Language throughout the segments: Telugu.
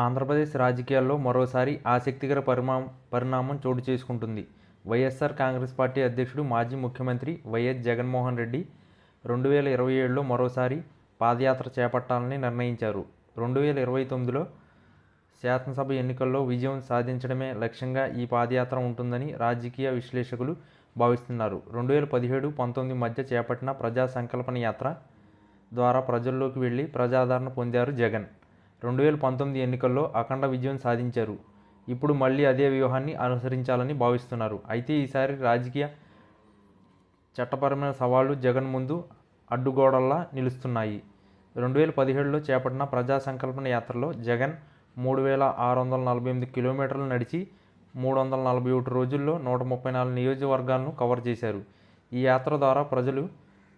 ఆంధ్రప్రదేశ్ రాజకీయాల్లో మరోసారి ఆసక్తికర పరిణామం చోటు చేసుకుంటుంది. వైఎస్ఆర్ కాంగ్రెస్ పార్టీ అధ్యక్షుడు, మాజీ ముఖ్యమంత్రి వైఎస్ జగన్మోహన్ రెడ్డి 2027లో మరోసారి పాదయాత్ర చేపట్టాలని నిర్ణయించారు. 2029లో శాసనసభ ఎన్నికల్లో విజయం సాధించడమే లక్ష్యంగా ఈ పాదయాత్ర ఉంటుందని రాజకీయ విశ్లేషకులు భావిస్తున్నారు. 2017-19 మధ్య చేపట్టిన ప్రజా సంకల్పన యాత్ర ద్వారా ప్రజల్లోకి వెళ్లి ప్రజాదరణ పొందారు జగన్. 2019 ఎన్నికల్లో అఖండ విజయం సాధించారు. ఇప్పుడు మళ్లీ అదే వ్యూహాన్ని అనుసరించాలని భావిస్తున్నారు. అయితే ఈసారి రాజకీయ, చట్టపరమైన సవాళ్లు జగన్ ముందు అడ్డుగోడల్లా నిలుస్తున్నాయి. 2017లో చేపట్టిన ప్రజా సంకల్పన యాత్రలో జగన్ 3648 కిలోమీటర్లు నడిచి 341 రోజుల్లో 134 నియోజకవర్గాలను కవర్ చేశారు. ఈ యాత్ర ద్వారా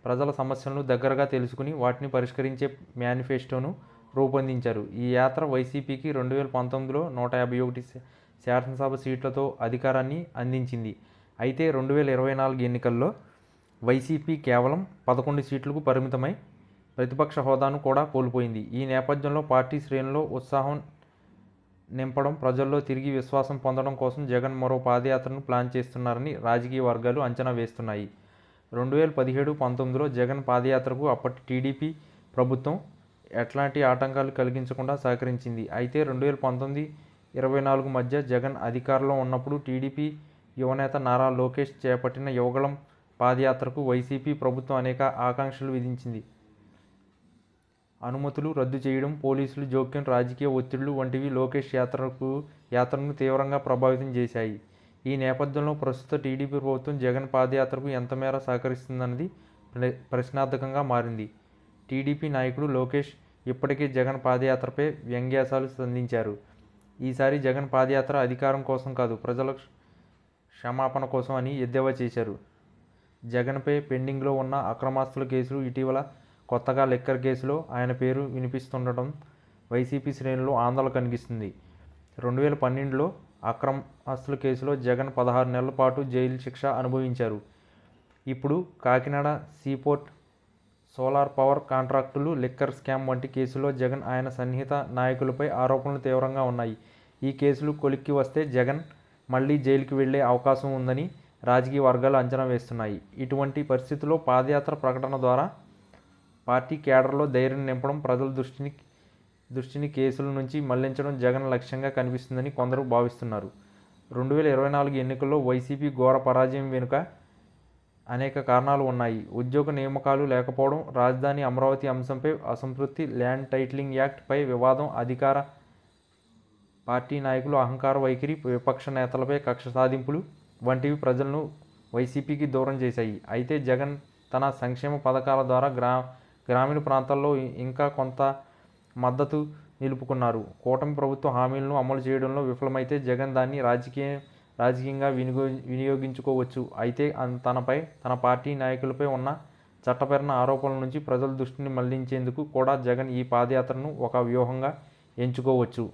ప్రజల సమస్యలను దగ్గరగా తెలుసుకుని వాటిని పరిష్కరించే మేనిఫెస్టోను రూపొందించారు. ఈ యాత్ర వైసీపీకి 2019లో 151 శాసనసభ సీట్లతో అధికారాన్ని అందించింది. అయితే 2024 ఎన్నికల్లో వైసీపీ కేవలం 11 సీట్లకు పరిమితమై ప్రతిపక్ష హోదాను కూడా కోల్పోయింది. ఈ నేపథ్యంలో పార్టీ శ్రేణుల్లో ఉత్సాహం నింపడం, ప్రజల్లో తిరిగి విశ్వాసం పొందడం కోసం జగన్ మరో పాదయాత్రను ప్లాన్ చేస్తున్నారని రాజకీయ వర్గాలు అంచనా వేస్తున్నాయి. 2017-19లో జగన్ పాదయాత్రకు అప్పటి టీడీపీ ప్రభుత్వం ఎట్లాంటి ఆటంకాలు కలిగించకుండా సహకరించింది. అయితే 2019-24 మధ్య జగన్ అధికారంలో ఉన్నప్పుడు టీడీపీ యువనేత నారా లోకేష్ చేపట్టిన యువగళం పాదయాత్రకు వైసీపీ ప్రభుత్వం అనేక ఆంక్షలు విధించింది. అనుమతులు రద్దు చేయడం, పోలీసుల జోక్యం, రాజకీయ ఒత్తిళ్లు వంటివి లోకేష్ యాత్రను తీవ్రంగా ప్రభావితం చేశాయి. ఈ నేపథ్యంలో ప్రస్తుత టీడీపీ ప్రభుత్వం జగన్ పాదయాత్రకు ఎంతమేర సహకరిస్తుందన్నది ప్రశ్నార్థకంగా మారింది. టీడీపీ నాయకుడు లోకేష్ ఇప్పటికే జగన్ పాదయాత్రపై వ్యంగ్యాస్త్రాలు సంధించారు. ఈసారి జగన్ పాదయాత్ర అధికారం కోసం కాదు, ప్రజల క్షమాపణ కోసం అని ఎద్దేవా చేశారు. జగన్పై పెండింగ్లో ఉన్న అక్రమాస్తుల కేసులు, ఇటీవల కొత్తగా లిక్కర్ కేసులో ఆయన పేరు వినిపిస్తుండటం వైసీపీ శ్రేణుల్లో ఆందోళన కలిగిస్తుంది. 2012లో అక్రమాస్తుల కేసులో జగన్ 16 నెలల పాటు జైలు శిక్ష అనుభవించారు. ఇప్పుడు కాకినాడ సీపోర్ట్, సోలార్ పవర్ కాంట్రాక్టులు, లిక్కర్ స్కామ్ వంటి కేసుల్లో జగన్, ఆయన సన్నిహిత నాయకులపై ఆరోపణలు తీవ్రంగా ఉన్నాయి. ఈ కేసులు కొలిక్కి వస్తే జగన్ మళ్లీ జైలుకి వెళ్లే అవకాశం ఉందని రాజకీయ వర్గాలు అంచనా వేస్తున్నాయి. ఇటువంటి పరిస్థితుల్లో పాదయాత్ర ప్రకటన ద్వారా పార్టీ కేడర్లో ధైర్యం నింపడం, ప్రజల దృష్టిని కేసుల నుంచి మళ్లించడం జగన్ లక్ష్యంగా కనిపిస్తుందని కొందరు భావిస్తున్నారు. 2024 ఎన్నికల్లో వైసీపీ ఘోర పరాజయం వెనుక అనేక కారణాలు ఉన్నాయి. ఉద్యోగ నియామకాలు లేకపోవడం, రాజధాని అమరావతి అంశంపై అసంతృప్తి, ల్యాండ్ టైటిలింగ్ యాక్ట్ పై వివాదం, అధికార పార్టీ నాయకుల అహంకార వైఖరి, విపక్ష నేతలపై కక్ష సాధింపులు వంటివి ప్రజలను వైసీపీకి దూరం చేశాయి. అయితే జగన్ తన సంక్షేమ పథకాల ద్వారా గ్రామీణ ప్రాంతాల్లో ఇంకా కొంత మద్దతు నిలుపుకున్నారు. కూటమి ప్రభుత్వ హామీలను అమలు చేయడంలో విఫలమైతే జగన్ దాన్ని రాజకీయంగా వినియోగించుకోవచ్చు. అయితే తన పార్టీ నాయకులపై ఉన్న చట్టపరమైన ఆరోపణల నుంచి ప్రజల దృష్టిని మళ్లించేందుకు కూడా జగన్ ఈ పాదయాత్రను ఒక వ్యూహంగా ఎంచుకోవచ్చు.